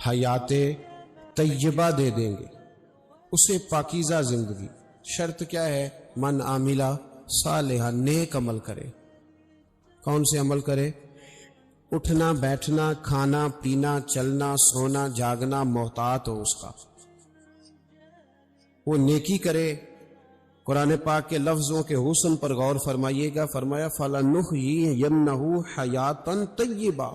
حیات طیبہ دے دیں گے، اسے پاکیزہ زندگی۔ شرط کیا ہے؟ من عاملہ صالحا، نیک عمل کرے۔ کون سے عمل کرے؟ اٹھنا بیٹھنا، کھانا پینا، چلنا سونا جاگنا محتاط ہو اس کا، وہ نیکی کرے۔ قرآن پاک کے لفظوں کے حسن پر غور فرمائیے گا، فرمایا فَلَنُحْيِيَنَّهُ حَيَاتًا طَيِّبًا،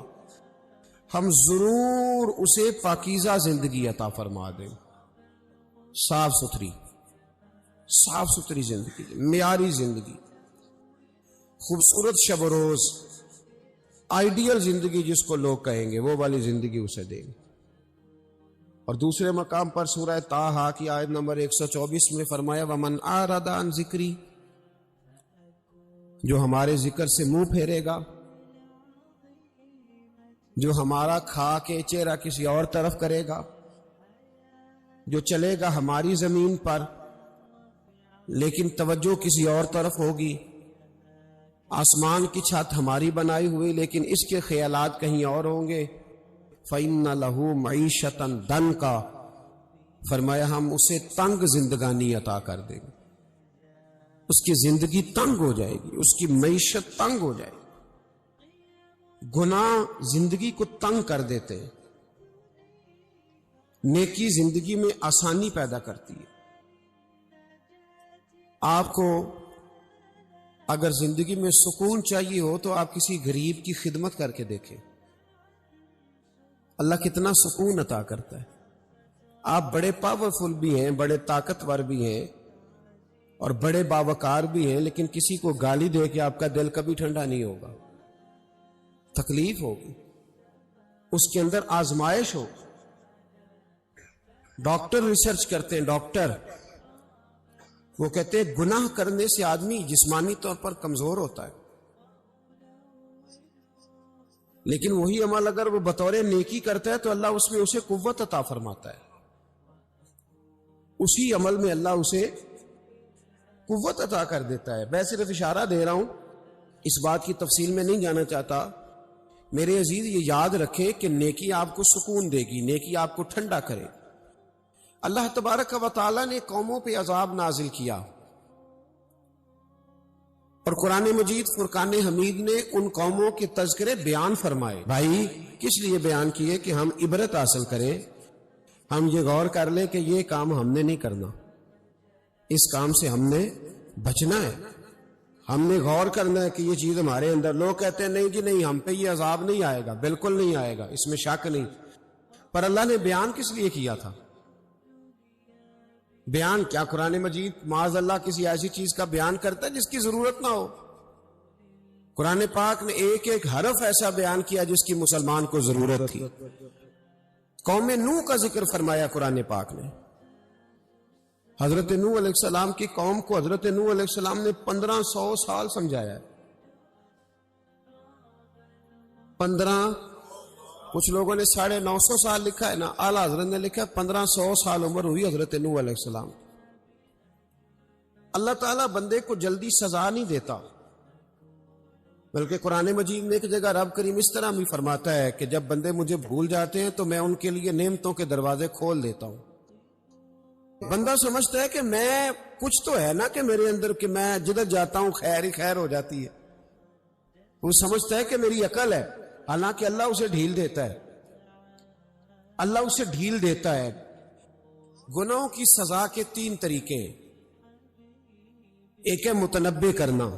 ہم ضرور اسے پاکیزہ زندگی عطا فرما دیں، صاف ستھری زندگی، معیاری زندگی، خوبصورت شب و روز، آئیڈیل زندگی جس کو لوگ کہیں گے، وہ والی زندگی اسے دیں گے۔ اور دوسرے مقام پر سورہ طٰہٰ کی آیت نمبر 124 میں فرمایا وَمَنْ أَعْرَضَ عَنْ ذِكْرِی، جو ہمارے ذکر سے منہ پھیرے گا، جو ہمارا کھا کے چہرہ کسی اور طرف کرے گا، جو چلے گا ہماری زمین پر لیکن توجہ کسی اور طرف ہوگی، آسمان کی چھت ہماری بنائی ہوئی لیکن اس کے خیالات کہیں اور ہوں گے، فَإِنَّ لَهُ مَعِيشَةً ضَنْكًا، فرمایا ہم اسے تنگ زندگانی عطا کر دیں گے، اس کی زندگی تنگ ہو جائے گی، اس کی معیشت تنگ ہو جائے گی۔ گناہ زندگی کو تنگ کر دیتے ہیں، نیکی زندگی میں آسانی پیدا کرتی ہے۔ آپ کو اگر زندگی میں سکون چاہیے ہو تو آپ کسی غریب کی خدمت کر کے دیکھیں، اللہ کتنا سکون عطا کرتا ہے۔ آپ بڑے پاورفل بھی ہیں، بڑے طاقتور بھی ہیں اور بڑے باوقار بھی ہیں، لیکن کسی کو گالی دے کے آپ کا دل کبھی ٹھنڈا نہیں ہوگا، تکلیف ہوگی، اس کے اندر آزمائش ہو۔ ڈاکٹر ریسرچ کرتے ہیں، ڈاکٹر وہ کہتے ہیں گناہ کرنے سے آدمی جسمانی طور پر کمزور ہوتا ہے، لیکن وہی عمل اگر وہ بطور نیکی کرتا ہے تو اللہ اس میں اسے قوت عطا فرماتا ہے، اسی عمل میں اللہ اسے قوت عطا کر دیتا ہے۔ میں صرف اشارہ دے رہا ہوں، اس بات کی تفصیل میں نہیں جانا چاہتا۔ میرے عزیز یہ یاد رکھیں کہ نیکی آپ کو سکون دے گی، نیکی آپ کو ٹھنڈا کرے۔ اللہ تبارک و تعالیٰ نے قوموں پہ عذاب نازل کیا اور قرآن مجید فرقان حمید نے ان قوموں کے تذکرے بیان فرمائے۔ بھائی کس لیے بیان کیے؟ کہ ہم عبرت حاصل کریں، ہم یہ غور کر لیں کہ یہ کام ہم نے نہیں کرنا، اس کام سے ہم نے بچنا ہے، ہم نے غور کرنا ہے کہ یہ چیز ہمارے اندر۔ لوگ کہتے ہیں نہیں جی نہیں، ہم پہ یہ عذاب نہیں آئے گا، بالکل نہیں آئے گا، اس میں شک نہیں۔ پر اللہ نے بیان کس لیے کیا تھا؟ بیان کیا قرآن مجید معاذ اللہ کسی ایسی چیز کا بیان کرتا ہے جس کی ضرورت نہ ہو؟ قرآن پاک نے ایک ایک حرف ایسا بیان کیا جس کی مسلمان کو ضرورت تھی۔ قوم نوح کا ذکر فرمایا قرآن پاک نے۔ حضرت نوح علیہ السلام کی قوم کو حضرت نوح علیہ السلام نے 1500 سال سمجھایا ہے۔ 15، کچھ لوگوں نے 950 سال لکھا ہے نا، اعلیٰ حضرت نے لکھا 1500 سال عمر ہوئی حضرت نوح علیہ السلام۔ اللہ تعالیٰ بندے کو جلدی سزا نہیں دیتا، بلکہ قرآن مجید میں ایک جگہ رب کریم اس طرح بھی فرماتا ہے کہ جب بندے مجھے بھول جاتے ہیں تو میں ان کے لیے نعمتوں کے دروازے کھول دیتا ہوں۔ بندہ سمجھتا ہے کہ میں کچھ تو ہے نا کہ میرے اندر، کہ میں جدھر جاتا ہوں خیر ہی خیر ہو جاتی ہے، وہ سمجھتا ہے کہ میری عقل ہے، حالانکہ اللہ اسے ڈھیل دیتا ہے، اللہ اسے ڈھیل دیتا ہے۔ گناہوں کی سزا کے 3 طریقے ہیں۔ ایک ہے متنبع کرنا،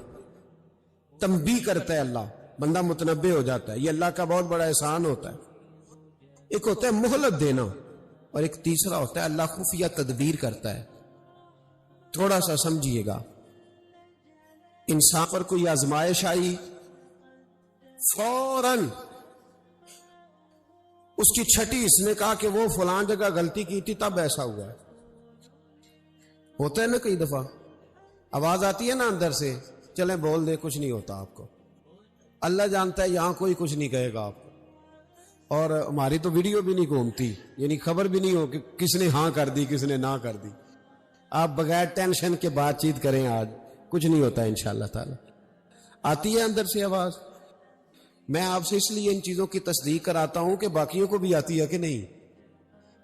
تنبیہ کرتا ہے اللہ، بندہ متنبع ہو جاتا ہے، یہ اللہ کا بہت بڑا احسان ہوتا ہے۔ ایک ہوتا ہے مہلت دینا، اور ایک تیسرا ہوتا ہے اللہ خفیہ تدبیر کرتا ہے۔ تھوڑا سا سمجھیے گا، انسان پر کوئی آزمائش آئی، فوراً اس کی چھٹی اس نے کہا کہ وہ فلان جگہ غلطی کی تھی تب ایسا ہوا ہے۔ ہوتا ہے نا کئی دفعہ، آواز آتی ہے نا اندر سے، چلیں بول دیں کچھ نہیں ہوتا آپ کو، اللہ جانتا ہے یہاں کوئی کچھ نہیں کہے گا آپ کو، اور ہماری تو ویڈیو بھی نہیں گھومتی، یعنی خبر بھی نہیں ہو کہ کس نے ہاں کر دی کس نے نہ کر دی۔ آپ بغیر ٹینشن کے بات چیت کریں، آج کچھ نہیں ہوتا انشاءاللہ تعالی۔ آتی ہے اندر سے آواز، میں آپ سے اس لیے ان چیزوں کی تصدیق کراتا ہوں کہ باقیوں کو بھی آتی ہے کہ نہیں۔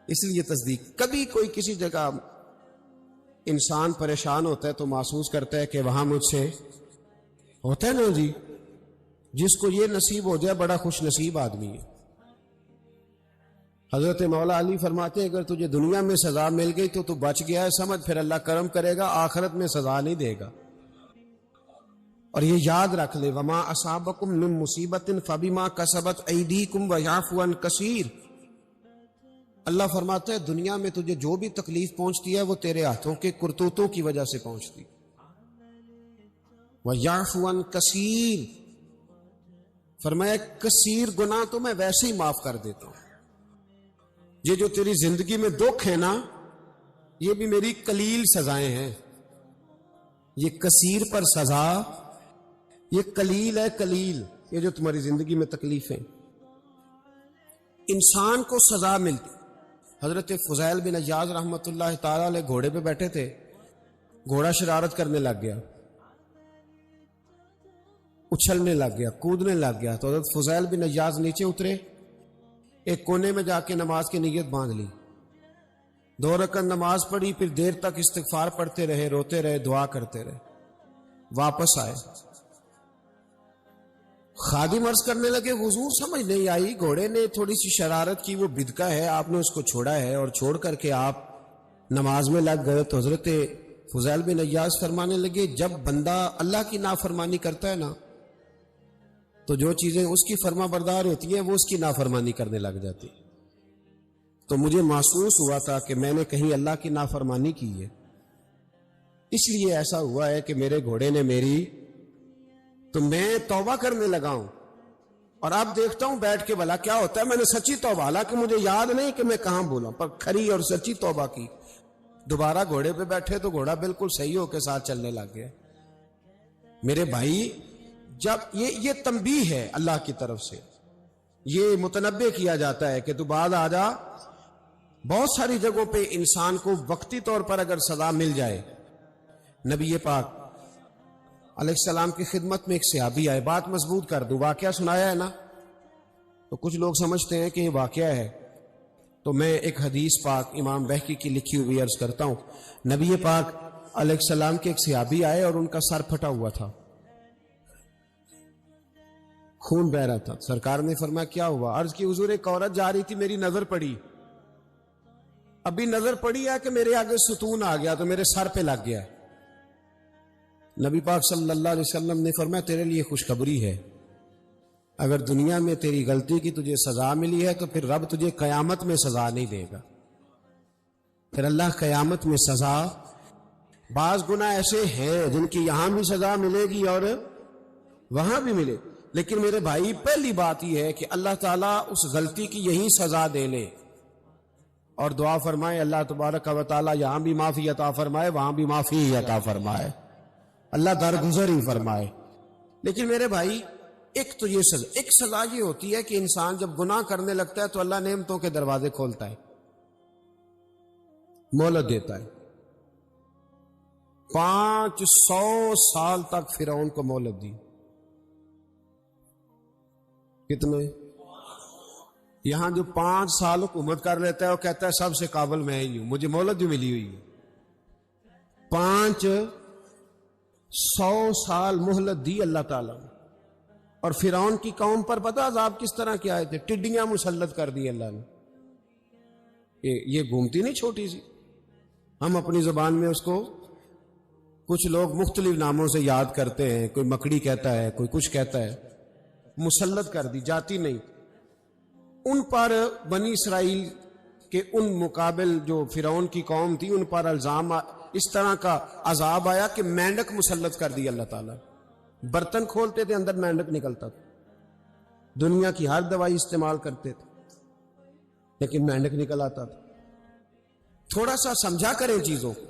اس لیے تصدیق. کبھی کوئی کسی جگہ انسان پریشان ہوتا ہے تو محسوس کرتا ہے کہ وہاں مجھ سے ہوتا ہے نا جی، جس کو یہ نصیب ہو جائے بڑا خوش نصیب آدمی ہے. حضرت مولا علی فرماتے ہیں اگر تجھے دنیا میں سزا مل گئی تو بچ گیا ہے سمجھ، پھر اللہ کرم کرے گا، آخرت میں سزا نہیں دے گا. اور یہ یاد رکھ لے وما اصابکم من مصیبت فبما کسبت ایدیکم ویعفو عن کثیر. اللہ فرماتا ہے دنیا میں تجھے جو بھی تکلیف پہنچتی ہے وہ تیرے ہاتھوں کے کرتوتوں کی وجہ سے پہنچتی. ویعفو عن کثیر، فرمایا کثیر گناہ تو میں ویسے ہی معاف کر دیتا ہوں. یہ جو تیری زندگی میں دکھ ہے نا، یہ بھی میری قلیل سزائیں ہیں. یہ کثیر پر سزا، یہ قلیل ہے، قلیل یہ جو تمہاری زندگی میں تکلیف ہے. انسان کو سزا ملتی. حضرت فضیل بن عیاض رحمۃ اللہ تعالی علیہ گھوڑے پہ بیٹھے تھے، گھوڑا شرارت کرنے لگ گیا، اچھلنے لگ گیا، کودنے لگ گیا. تو حضرت فضیل بن عیاض نیچے اترے، ایک کونے میں جا کے نماز کی نیت باندھ لی، 2 رکعت نماز پڑھی، پھر دیر تک استغفار پڑھتے رہے، روتے رہے، دعا کرتے رہے. واپس آئے، خادم عرض کرنے لگے حضور سمجھ نہیں آئی، گھوڑے نے تھوڑی سی شرارت کی، وہ بدکا ہے، آپ نے اس کو چھوڑا ہے اور چھوڑ کر کے آپ نماز میں لگ گئے. تو حضرت فضیل بن عیاض فرمانے لگے جب بندہ اللہ کی نافرمانی کرتا ہے نا تو جو چیزیں اس کی فرما بردار ہوتی ہیں وہ اس کی نافرمانی کرنے لگ جاتی. تو مجھے محسوس ہوا تھا کہ میں نے کہیں اللہ کی نافرمانی کی ہے، اس لیے ایسا ہوا ہے کہ میرے گھوڑے نے میری، تو میں توبہ کرنے لگا ہوں. اور اب دیکھتا ہوں بیٹھ کے بھلا کیا ہوتا ہے. میں نے سچی توبہ، حالانکہ مجھے یاد نہیں کہ میں کہاں بولا، پر کھری اور سچی توبہ کی. دوبارہ گھوڑے پہ بیٹھے تو گھوڑا بالکل صحیح ہو کے ساتھ چلنے لگ گیا. میرے بھائی جب یہ تنبیہ ہے اللہ کی طرف سے، یہ متنبہ کیا جاتا ہے کہ تو بعد آ جا. بہت ساری جگہوں پہ انسان کو وقتی طور پر اگر سزا مل جائے. نبی پاک علیہ السلام کی خدمت میں ایک صحابی آئے، بات مضبوط کر دوں، واقعہ سنایا ہے نا تو کچھ لوگ سمجھتے ہیں کہ یہ واقعہ ہے، تو میں ایک حدیث پاک امام بہقی کی لکھی ہوئی عرض کرتا ہوں. نبی پاک علیہ السلام کے ایک صحابی آئے اور ان کا سر پھٹا ہوا تھا، خون بہ رہا تھا. سرکار نے فرمایا کیا ہوا؟ عرض کی حضور ایک عورت جا رہی تھی، میری نظر پڑی، ابھی نظر پڑی ہے کہ میرے آگے ستون آ گیا تو میرے سر پہ لگ گیا. نبی پاک صلی اللہ علیہ وسلم نے فرمایا تیرے لیے خوشخبری ہے، اگر دنیا میں تیری غلطی کی تجھے سزا ملی ہے تو پھر رب تجھے قیامت میں سزا نہیں دے گا. پھر اللہ قیامت میں سزا، بعض گناہ ایسے ہیں جن کی یہاں بھی سزا ملے گی اور وہاں بھی ملے، لیکن میرے بھائی پہلی بات یہ ہے کہ اللہ تعالیٰ اس غلطی کی یہی سزا دے لے اور دعا فرمائے اللہ تبارک و تعالیٰ یہاں بھی معافی عطا فرمائے، وہاں بھی معافی عطا فرمائے، اللہ درگزر ہی فرمائے. لیکن میرے بھائی ایک تو یہ سزا، ایک سزا یہ ہوتی ہے کہ انسان جب گناہ کرنے لگتا ہے تو اللہ نعمتوں کے دروازے کھولتا ہے، مہلت دیتا ہے. 500 سال تک فرعون کو مہلت دی. کتنے؟ یہاں جو 5 سال حکومت کر لیتا ہے وہ کہتا ہے سب سے قابل میں ہی ہوں، مجھے مہلت بھی ملی ہوئی ہے. 500 سال مہلت دی اللہ تعالیٰ نے. اور فرعون کی قوم پر پتہ عذاب کس طرح کے آئے تھے؟ ٹڈیاں مسلط کر دی اللہ نے. یہ گھومتی نہیں چھوٹی سی، ہم اپنی زبان میں اس کو کچھ لوگ مختلف ناموں سے یاد کرتے ہیں، کوئی مکڑی کہتا ہے، کوئی کچھ کہتا ہے. مسلط کر دی، جاتی نہیں. ان پر بنی اسرائیل کے ان مقابل جو فرعون کی قوم تھی ان پر الزام اس طرح کا عذاب آیا کہ مینڈک مسلط کر دی اللہ تعالیٰ. برتن کھولتے تھے اندر مینڈک نکلتا تھا، دنیا کی ہر دوائی استعمال کرتے تھے لیکن مینڈک نکل آتا تھا. تھوڑا سا سمجھا کریں چیزوں کو.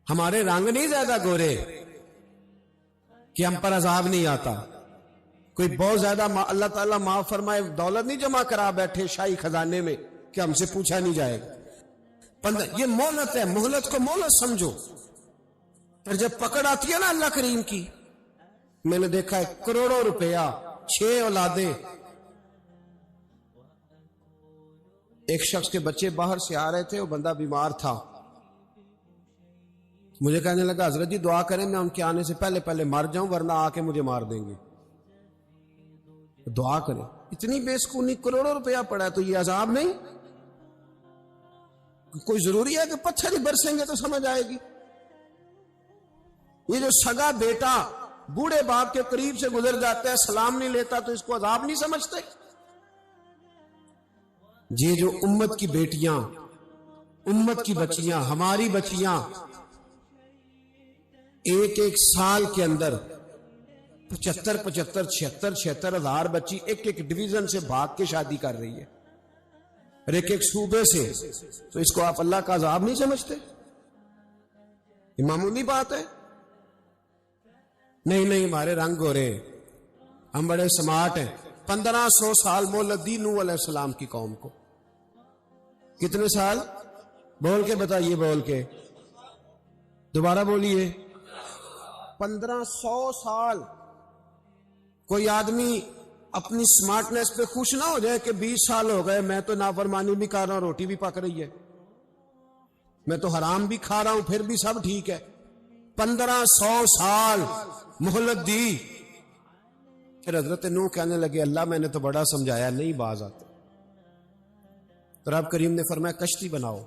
ہمارے رنگ نہیں زیادہ گورے کہ ہم پر عذاب نہیں آتا. کوئی بہت زیادہ اللہ تعالیٰ معاف فرمائے دولت نہیں جمع کرا بیٹھے شاہی خزانے میں کہ ہم سے پوچھا نہیں جائے گا. یہ مہلت ہے، مہلت کو مہلت سمجھو. پھر جب پکڑ آتی ہے نا اللہ کریم کی، میں نے دیکھا ہے کروڑوں روپیہ، 6 اولادیں. ایک شخص کے بچے باہر سے آ رہے تھے، وہ بندہ بیمار تھا. مجھے کہنے لگا حضرت جی دعا کریں میں ان کے آنے سے پہلے پہلے مر جاؤں ورنہ آ کے مجھے مار دیں گے. دعا کریں. اتنی بے سکونی، کروڑوں روپیہ پڑا ہے تو یہ عذاب نہیں؟ کوئی ضروری ہے کہ پتھر ہی برسیں گے تو سمجھ آئے گی؟ یہ جو سگا بیٹا بوڑھے باپ کے قریب سے گزر جاتا ہے، سلام نہیں لیتا تو اس کو عذاب نہیں سمجھتے؟ یہ جو امت کی بیٹیاں، امت کی بچیاں، ہماری بچیاں ایک ایک سال کے اندر 75,000 ہزار بچی ایک ایک ڈویژن سے بھاگ کے شادی کر رہی ہے، اور ایک ایک صوبے سے، تو اس کو آپ اللہ کا عذاب نہیں سمجھتے؟ یہ معمولی بات ہے؟ نہیں ہمارے رنگ ہو رہے ہیں، ہم بڑے سمارٹ ہیں. 1500 سال مہلت دی نوح علیہ السلام کی قوم کو. کتنے سال؟ بول کے بتائیے، بول کے دوبارہ بولیے. 1500 سال. کوئی آدمی اپنی سمارٹنس پہ خوش نہ ہو جائے کہ 20 سال ہو گئے میں تو نافرمانی بھی کر رہا ہوں، روٹی بھی پک رہی ہے، میں تو حرام بھی کھا رہا ہوں، پھر بھی سب ٹھیک ہے. 1500 سال مہلت دی. پھر حضرت نوح کہنے لگے اللہ میں نے تو بڑا سمجھایا، نہیں باز آتے. تو رب کریم نے فرمایا کشتی بناؤ.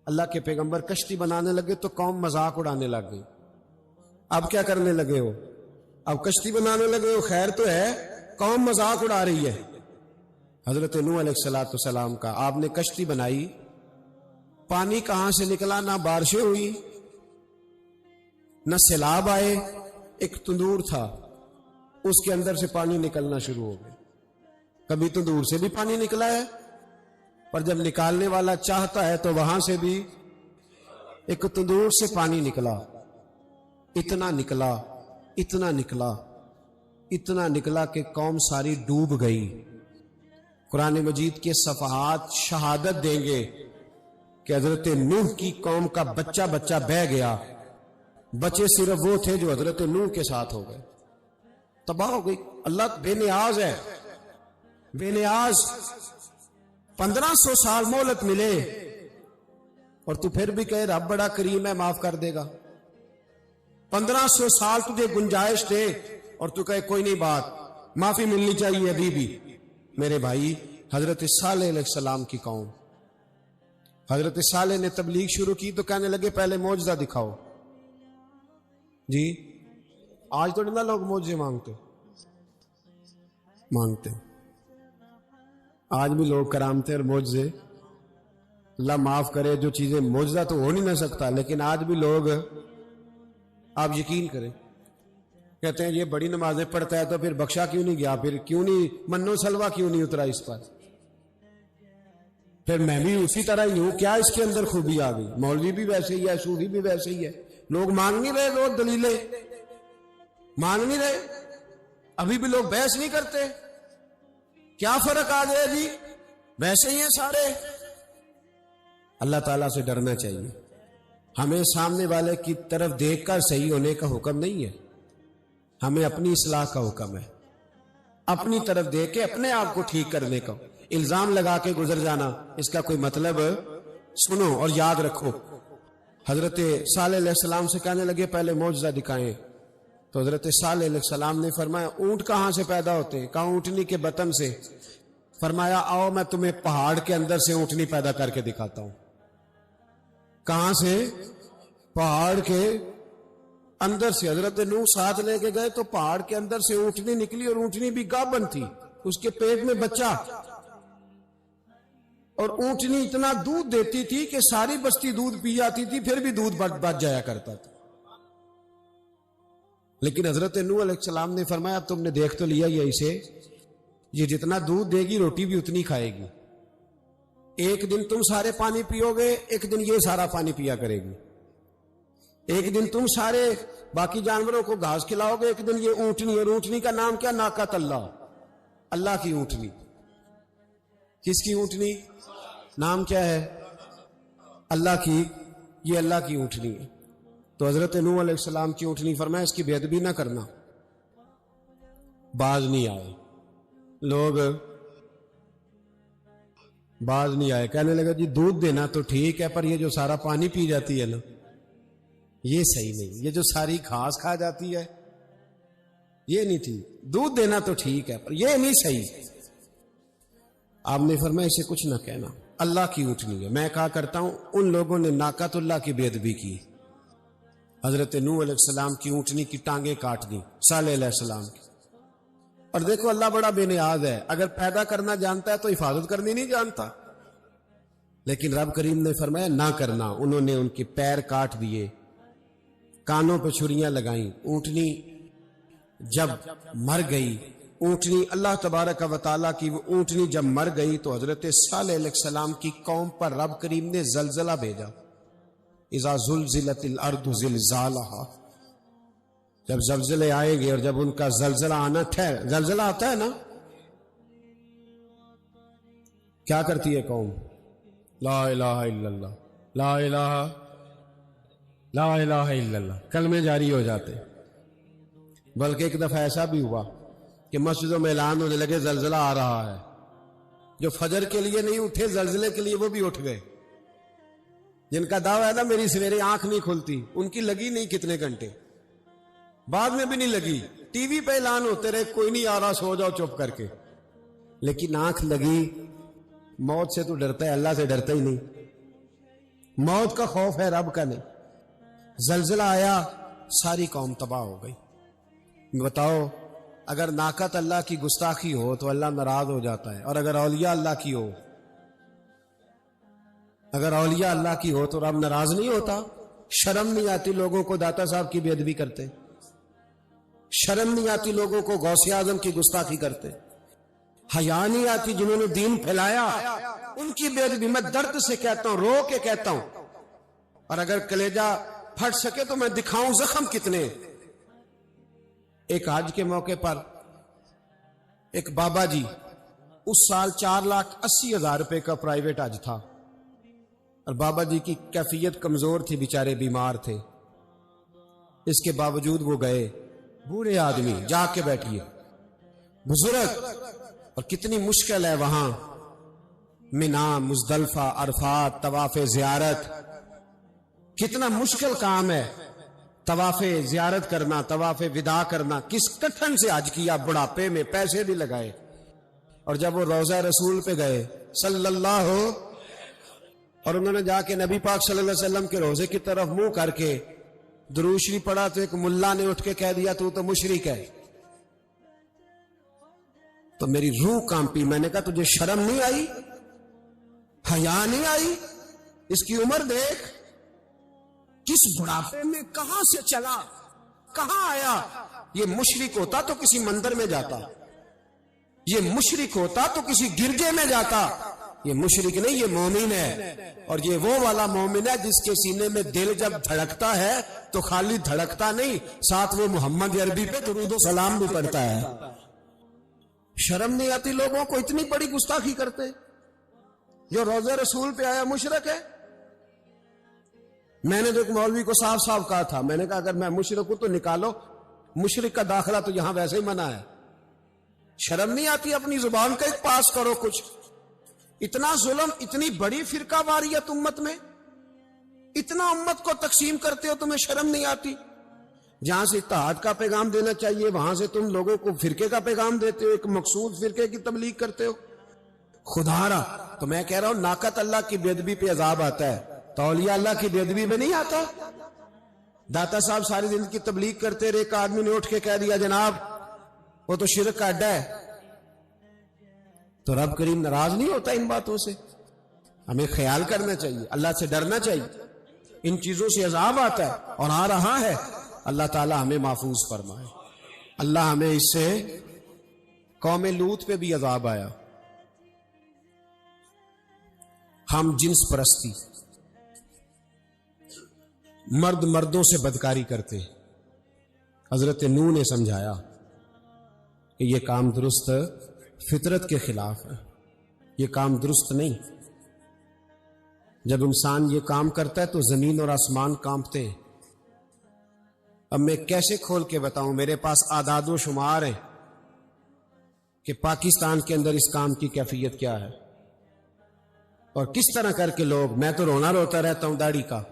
اللہ کے پیغمبر کشتی بنانے لگے تو قوم مذاق اڑانے لگ گئی. اب کیا کرنے لگے ہو؟ اب کشتی بنانے لگے ہو، خیر تو ہے، قوم مذاق اڑا رہی ہے. حضرت نوح علیہ السلام کا آپ نے کشتی بنائی، پانی کہاں سے نکلا؟ نہ بارشیں ہوئی، نہ سیلاب آئے. ایک تندور تھا، اس کے اندر سے پانی نکلنا شروع ہو گیا. کبھی تندور سے بھی پانی نکلا ہے، پر جب نکالنے والا چاہتا ہے تو وہاں سے بھی ایک تندور سے پانی نکلا. اتنا نکلا، اتنا نکلا، اتنا نکلا کہ قوم ساری ڈوب گئی. قرآن مجید کے صفحات شہادت دیں گے کہ حضرت نوح کی قوم کا بچہ بچہ بہہ گیا. بچے صرف وہ تھے جو حضرت نوح کے ساتھ ہو گئے، تباہ ہو گئی. اللہ بے نیاز ہے، بے نیاز. 1500 سال مہلت ملے اور تو پھر بھی کہے رب بڑا کریم ہے، معاف کر دے گا. 1500 سال تجھے گنجائش دے اور تو کہے کوئی نہیں، بات معافی ملنی چاہیے ابھی بھی. میرے بھائی، حضرت صالح علیہ السلام کی قوم، حضرت صالح نے تبلیغ شروع کی تو کہنے لگے پہلے معجزہ دکھاؤ. جی آج تو نہ لوگ معجزے مانگتے، آج بھی لوگ کرامتے اور معجزے، اللہ معاف کرے، جو چیزیں معجزہ تو ہو نہیں نہ سکتا، لیکن آج بھی لوگ، آپ یقین کریں، کہتے ہیں یہ بڑی نمازیں پڑھتا ہے تو پھر بخشا کیوں نہیں گیا، پھر کیوں نہیں منو سلوا کیوں نہیں اترا اس پر، پھر میں بھی اسی طرح ہی ہوں، کیا اس کے اندر خوبی آ گئی؟ مولوی بھی ویسے ہی ہے، صوفی بھی ویسے ہی ہے. لوگ مانگ نہیں رہے، لوگ دلیلیں مانگ نہیں رہے، ابھی بھی لوگ بحث نہیں کرتے. کیا فرق آ گیا جی؟ ویسے ہی ہیں سارے. اللہ تعالیٰ سے ڈرنا چاہیے. ہمیں سامنے والے کی طرف دیکھ کر صحیح ہونے کا حکم نہیں ہے، ہمیں اپنی اصلاح کا حکم ہے. اپنی طرف دیکھ کے اپنے آپ کو ٹھیک کرنے کا. الزام لگا کے گزر جانا، اس کا کوئی مطلب، سنو اور یاد رکھو. حضرت صالح علیہ السلام سے کہنے لگے پہلے معجزہ دکھائیں. تو حضرت صالح علیہ السلام نے فرمایا اونٹ کہاں سے پیدا ہوتے ہیں؟ کہا اونٹنی کے بطن سے. فرمایا آؤ میں تمہیں پہاڑ کے اندر سے اونٹنی پیدا کر کے دکھاتا ہوں. کہاں سے؟ پہاڑ کے اندر سے. حضرت نوح ساتھ لے کے گئے تو پہاڑ کے اندر سے اونٹنی نکلی، اور اونٹنی بھی گابن تھی، اس کے پیٹ میں بچہ، اور اونٹنی اتنا دودھ دیتی تھی کہ ساری بستی دودھ پی جاتی تھی، پھر بھی دودھ بچ جایا کرتا تھا. لیکن حضرت نوح علیہ السلام نے فرمایا اب تم نے دیکھ تو لیا یہ اسے، یہ جتنا دودھ دے گی روٹی بھی اتنی کھائے گی. ایک دن تم سارے پانی پیو گے، ایک دن یہ سارا پانی پیا کرے گی. ایک دن تم سارے باقی جانوروں کو گھاس کھلاؤ گے، ایک دن یہ اونٹنی. اور اونٹنی کا نام کیا؟ ناقۃ اللہ، اللہ کی اونٹنی. کس کی اونٹنی؟ نام کیا ہے؟ اللہ کی. یہ اللہ کی اونٹنی ہے. تو حضرت نوح علیہ السلام کی اونٹنی. فرمایا اس کی بے ادبی نہ کرنا. باز نہیں آئے. لوگ باز نہیں آئے. کہنے لگا جی دودھ دینا تو ٹھیک ہے پر یہ جو سارا پانی پی جاتی ہے نا یہ صحیح نہیں. یہ جو ساری گھاس کھا جاتی ہے یہ نہیں ٹھیک. دودھ دینا تو ٹھیک ہے پر یہ نہیں صحیح. آپ نے فرمایا اسے کچھ نہ کہنا, اللہ کی اونٹنی ہے. میں کہا کرتا ہوں ان لوگوں نے ناقۃ اللہ کی بے ادبی کی, حضرت نوح علیہ السلام کی اونٹنی کی ٹانگیں کاٹ دی, صالح علیہ السلام کی. اور دیکھو اللہ بڑا بے نیاز ہے, اگر پیدا کرنا جانتا ہے تو حفاظت کرنی نہیں جانتا. لیکن رب کریم نے فرمایا نہ کرنا. انہوں نے ان کے پیر کاٹ دیے, کانوں پہ چھریاں لگائیں. اونٹنی جب مر گئی, اونٹنی اللہ تبارک و تعالیٰ کی وہ اونٹنی جب مر گئی تو حضرت صالح علیہ السلام کی قوم پر رب کریم نے زلزلہ بھیجا. اذا زلزلت الارض زلزالہا, جب زلزلے آئیں گے اور جب ان کا زلزلہ آنا زلزلہ آتا ہے نا, کیا کرتی ہے قوم؟ لا الہ الا اللہ, لا الہ لا الہ الا اللہ کلمے جاری ہو جاتے. بلکہ ایک دفعہ ایسا بھی ہوا کہ مسجدوں میں اعلان ہونے لگے زلزلہ آ رہا ہے. جو فجر کے لیے نہیں اٹھے زلزلے کے لیے وہ بھی اٹھ گئے. جن کا دعویٰ ہے نا میری سویرے آنکھ نہیں کھلتی, ان کی لگی نہیں کتنے گھنٹے, بعد میں بھی نہیں لگی. ٹی وی پہ اعلان ہوتے رہے کوئی نہیں آ رہا, سو جاؤ چپ کر کے. لیکن آنکھ لگی. موت سے تو ڈرتا ہے, اللہ سے ڈرتا ہی نہیں. موت کا خوف ہے, رب کا نہیں. زلزلہ آیا, ساری قوم تباہ ہو گئی. بتاؤ اگر ناقت اللہ کی گستاخی ہو تو اللہ ناراض ہو جاتا ہے, اور اگر اولیاء اللہ کی ہو, اگر اولیاء اللہ کی ہو تو رب ناراض نہیں ہوتا. شرم نہیں آتی لوگوں کو داتا صاحب کی بے ادبی کرتے, شرم نہیں آتی لوگوں کو غوث اعظم کی گستاخی کرتے, حیا نہیں آتی جنہوں نے دین پھیلایا ان کی بے ادبی. میں درد سے کہتا ہوں, رو کے کہتا ہوں, اور اگر کلیجہ پھٹ سکے تو میں دکھاؤں زخم کتنے. ایک حج کے موقع پر ایک بابا جی, اس سال 4,80,000 روپے کا پرائیویٹ حج تھا, اور بابا جی کی کیفیت کمزور تھی, بیچارے بیمار تھے. اس کے باوجود وہ گئے. بوڑھے آدمی, جا کے بیٹھیے, بزرگ, اور کتنی مشکل ہے وہاں منا, مزدلفہ, عرفات, طواف زیارت, کتنا مشکل کام ہے طواف زیارت کرنا, طواف وداع کرنا. کس کٹھن سے حج کیا, بڑھاپے میں پیسے بھی لگائے. اور جب وہ روضہ رسول پہ گئے صلی اللہ ہو, اور انہوں نے جا کے نبی پاک صلی اللہ علیہ وسلم کے روضے کی طرف منہ کر کے درود شریف پڑھا تو ایک ملا نے اٹھ کے کہہ دیا تو مشرک ہے. تو میری روح کانپی. میں نے کہا تجھے شرم نہیں آئی, حیا نہیں آئی؟ اس کی عمر دیکھ, کس بڑھاپے میں کہاں سے چلا, کہاں آیا. یہ مشرک ہوتا تو کسی مندر میں جاتا, یہ مشرک ہوتا تو کسی گرجے میں جاتا. یہ مشرک نہیں, یہ مومن ہے. اور یہ وہ والا مومن ہے جس کے سینے میں دل جب دھڑکتا ہے تو خالی دھڑکتا نہیں, ساتھ وہ محمد عربی پہ درود و سلام بھی پڑھتا ہے. شرم نہیں آتی لوگوں کو, اتنی بڑی گستاخی کرتے. جو روضہ رسول پہ آیا مشرک ہے. میں نے تو ایک مولوی کو صاف صاف کہا تھا, میں نے کہا اگر میں مشرک ہوں تو نکالو, مشرک کا داخلہ تو یہاں ویسے ہی منع ہے. شرم نہیں آتی, اپنی زبان کا ایک پاس کرو کچھ. اتنا ظلم, اتنی بڑی فرقہ واریت امت میں, اتنا امت کو تقسیم کرتے ہو, تمہیں شرم نہیں آتی؟ جہاں سے اتحاد کا پیغام دینا چاہیے وہاں سے تم لوگوں کو فرقے کا پیغام دیتے ہو, ایک مخصوص فرقے کی تبلیغ کرتے ہو. خدا را, تو میں کہہ رہا ہوں ناقت اللہ کی بے ادبی پہ عذاب آتا ہے, تو اولیاء اللہ کی بے ادبی میں نہیں آتا. داتا صاحب ساری زندگی تبلیغ کرتے رہے, ایک آدمی نے اٹھ کے کہہ دیا جناب وہ تو شرک کا اڈا ہے, تو رب کریم ناراض نہیں ہوتا ان باتوں سے؟ ہمیں خیال کرنا چاہیے, اللہ سے ڈرنا چاہیے. ان چیزوں سے عذاب آتا ہے اور آ رہا ہے. اللہ تعالی ہمیں محفوظ فرمائے. اللہ ہمیں اس سے, قوم لوط پہ بھی عذاب آیا. ہم جنس پرستی, مرد مردوں سے بدکاری کرتے. حضرت نوح نے سمجھایا کہ یہ کام درست فطرت کے خلاف ہے, یہ کام درست نہیں. جب انسان یہ کام کرتا ہے تو زمین اور آسمان کانپتے ہیں. اب میں کیسے کھول کے بتاؤں, میرے پاس اعداد و شمار ہیں کہ پاکستان کے اندر اس کام کی کیفیت کیا ہے. اور کس طرح کر کے لوگ، میں تو رونا روتا رہتا ہوں داڑھی کا.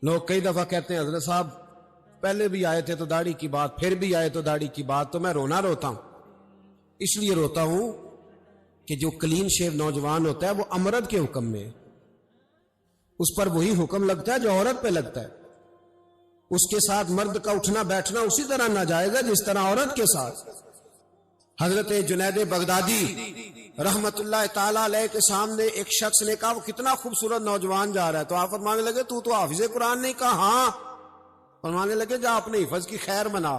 لوگ کئی دفعہ کہتے ہیں حضرت صاحب پہلے بھی آئے تھے تو داڑھی کی بات، پھر بھی آئے تو داڑھی کی بات. تو میں رونا روتا ہوں، اس لیے روتا ہوں کہ جو کلین شیو نوجوان ہوتا ہے وہ امرد کے حکم میں، اس پر وہی حکم لگتا ہے جو عورت پہ لگتا ہے. اس کے ساتھ مرد کا اٹھنا بیٹھنا اسی طرح ناجائز ہے جس طرح عورت کے ساتھ. حضرت جنید بغدادی رحمت اللہ تعالی علیہ کے سامنے ایک شخص نے کہا وہ کتنا خوبصورت نوجوان جا رہا ہے، تو آپ فرمانے لگے تو حافظ قرآن نہیں؟ کہا ہاں. فرمانے لگے جا اپنے حفظ کی خیر منا.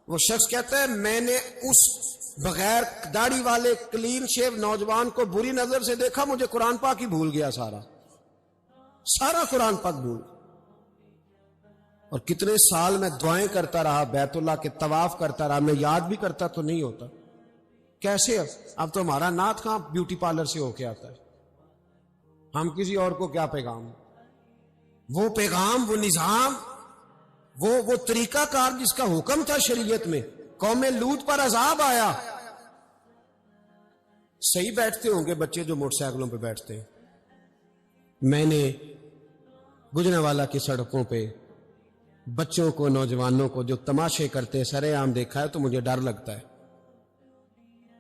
وہ شخص کہتا ہے میں نے اس بغیر داڑھی والے کلین شیو نوجوان کو بری نظر سے دیکھا، مجھے قرآن پاک ہی بھول گیا، سارا قرآن پاک بھول. اور کتنے سال میں دعائیں کرتا رہا، بیت اللہ کے طواف کرتا رہا، میں یاد بھی کرتا تو نہیں ہوتا. کیسے اب تو ہمارا نعت کہاں بیوٹی پارلر سے ہو کے آتا ہے، ہم کسی اور کو کیا پیغام، وہ پیغام، وہ نظام، وہ طریقہ کار جس کا حکم تھا شریعت میں. قوم لوط پر عذاب آیا. صحیح بیٹھتے ہوں گے بچے جو موٹر سائیکلوں پہ بیٹھتے ہیں. میں نے گجرانوالہ کی سڑکوں پہ بچوں کو، نوجوانوں کو جو تماشے کرتے سرے عام دیکھا ہے تو مجھے ڈر لگتا ہے.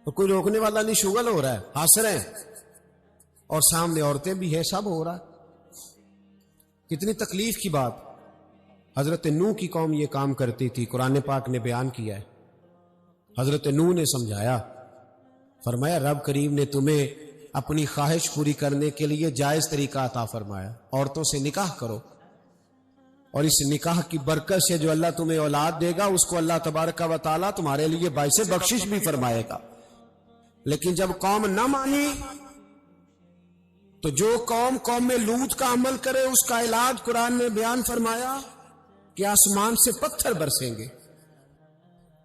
اور کوئی روکنے والا نہیں، شغل ہو رہا ہے، ہنس رہے ہیں، اور سامنے عورتیں بھی ہیں، سب ہو رہا ہے. کتنی تکلیف کی بات. حضرت نوح کی قوم یہ کام کرتی تھی، قرآن پاک نے بیان کیا ہے. حضرت نوح نے سمجھایا، فرمایا رب کریم نے تمہیں اپنی خواہش پوری کرنے کے لیے جائز طریقہ عطا فرمایا، عورتوں سے نکاح کرو، اور اس نکاح کی برکت سے جو اللہ تمہیں اولاد دے گا اس کو اللہ تبارک و تعالیٰ تمہارے لیے باعث بخشش بھی فرمائے گا. لیکن جب قوم نہ مانی تو جو قوم لوط کا عمل کرے اس کا علاج قرآن نے بیان فرمایا کہ آسمان سے پتھر برسیں گے.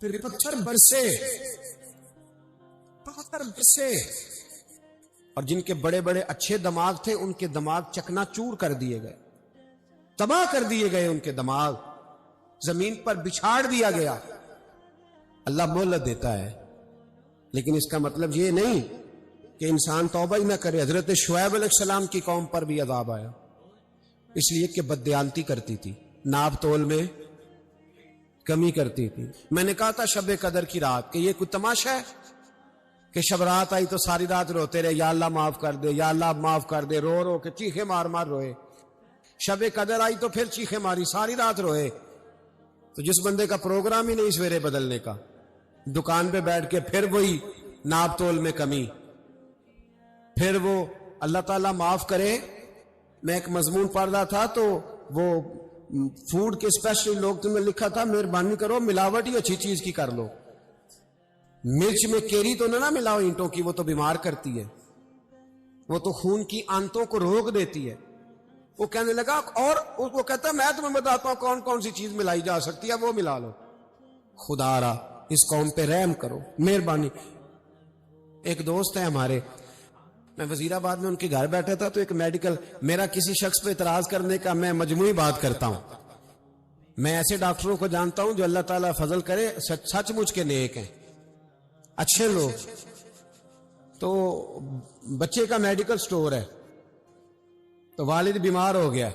پھر پتھر برسے، اور جن کے بڑے بڑے اچھے دماغ تھے ان کے دماغ چکنا چور کر دیے گئے، تباہ کر دیے گئے، ان کے دماغ زمین پر بچھاڑ دیا گیا. اللہ مہلت دیتا ہے، لیکن اس کا مطلب یہ نہیں کہ انسان توبہ ہی نہ کرے. حضرت شعیب علیہ السلام کی قوم پر بھی عذاب آیا، اس لیے کہ بددیانتی کرتی تھی، ناپ تول میں کمی کرتی تھی. میں نے کہا تھا شب قدر کی رات کہ یہ کوئی تماشا ہے کہ شب رات آئی تو ساری رات روتے رہے، یا اللہ معاف کر دے، یا اللہ معاف کر دے، رو رو کے چیخے مار مار روئے. شب قدر آئی تو پھر چیخے ماری، ساری رات روئے. تو جس بندے کا پروگرام ہی نہیں سویرے بدلنے کا، دکان پہ بیٹھ کے پھر وہی ناپ تول میں کمی، پھر وہ اللہ تعالیٰ معاف کرے. میں ایک مضمون پڑھ رہا تھا تو وہ فوڈ کے اسپیشل لوگ تم نے لکھا تھا مہربانی کرو ملاوٹ ہی اچھی چیز کی کر لو. مرچ میں کیری تو نہ ملاؤ اینٹوں کی، وہ تو بیمار کرتی ہے، وہ تو خون کی آنتوں کو روک دیتی ہے. وہ کہنے لگا، اور وہ کہتا ہے میں تمہیں بتاتا ہوں کون کون سی چیز ملائی جا سکتی ہے، وہ ملا لو. خدا را اس قوم پہ رحم کرو، مہربانی. ایک دوست ہے ہمارے، میں وزیر آباد میں ان کے گھر بیٹھا تھا تو ایک میڈیکل، میرا کسی شخص پہ اعتراض کرنے کا میں مجموعی بات کرتا ہوں. میں ایسے ڈاکٹروں کو جانتا ہوں جو اللہ تعالیٰ فضل کرے سچ مچ کے نیک ہیں، اچھے لوگ. تو بچے کا میڈیکل سٹور ہے، تو والد بیمار ہو گیا،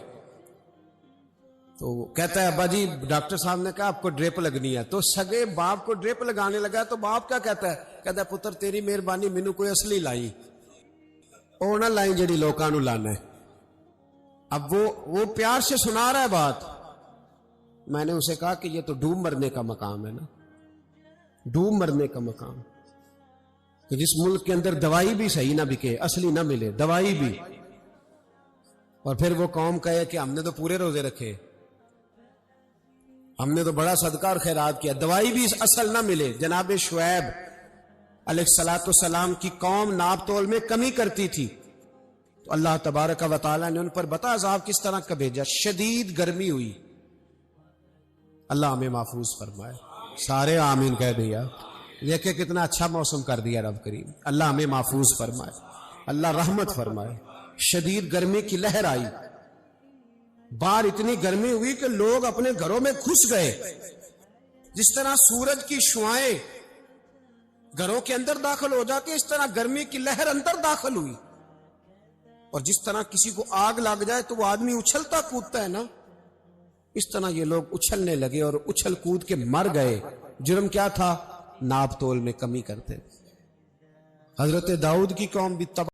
تو کہتا ہے ابا جی ڈاکٹر صاحب نے کہا آپ کو ڈرپ لگنی ہے. تو سگے باپ کو ڈرپ لگانے لگا تو باپ کیا کہتا ہے پتر تیری مہربانی، مینوں کوئی اصلی لائی، او نہ لائیں جڑی لوکاں نو لانا ہے. اب وہ پیار سے سنا رہا ہے بات. میں نے اسے کہا کہ یہ تو ڈوب مرنے کا مقام ہے نا، ڈوب مرنے کا مقام، کہ جس ملک کے اندر دوائی بھی صحیح نہ بکے، اصلی نہ ملے دوائی بھی، اور پھر وہ قوم کہے کہ ہم نے تو پورے روزے رکھے، ہم نے تو بڑا صدقہ اور خیرات کیا، دوائی بھی اصل نہ ملے. جناب شعیب علیہ السلام کی قوم ناپ تول میں کمی کرتی تھی تو اللہ تبارک و تعالیٰ نے ان پر بتا عذاب کس طرح کا بھیجا. شدید گرمی ہوئی. اللہ ہمیں محفوظ فرمائے، سارے آمین کہہ دیا. دیکھیں کتنا اچھا موسم کر دیا رب کریم. اللہ ہمیں محفوظ فرمائے، اللہ رحمت فرمائے. شدید گرمی کی لہر آئی، باہر اتنی گرمی ہوئی کہ لوگ اپنے گھروں میں گھس گئے. جس طرح سورج کی شعاعیں گھروں کے اندر داخل ہو جاتی، اس طرح گرمی کی لہر اندر داخل ہوئی. اور جس طرح کسی کو آگ لگ جائے تو وہ آدمی اچھلتا کودتا ہے نا، اس طرح یہ لوگ اچھلنے لگے اور اچھل کود کے مر گئے۔ جرم کیا تھا؟ ناپ تول میں کمی کرتے۔ حضرت داؤد کی قوم بھی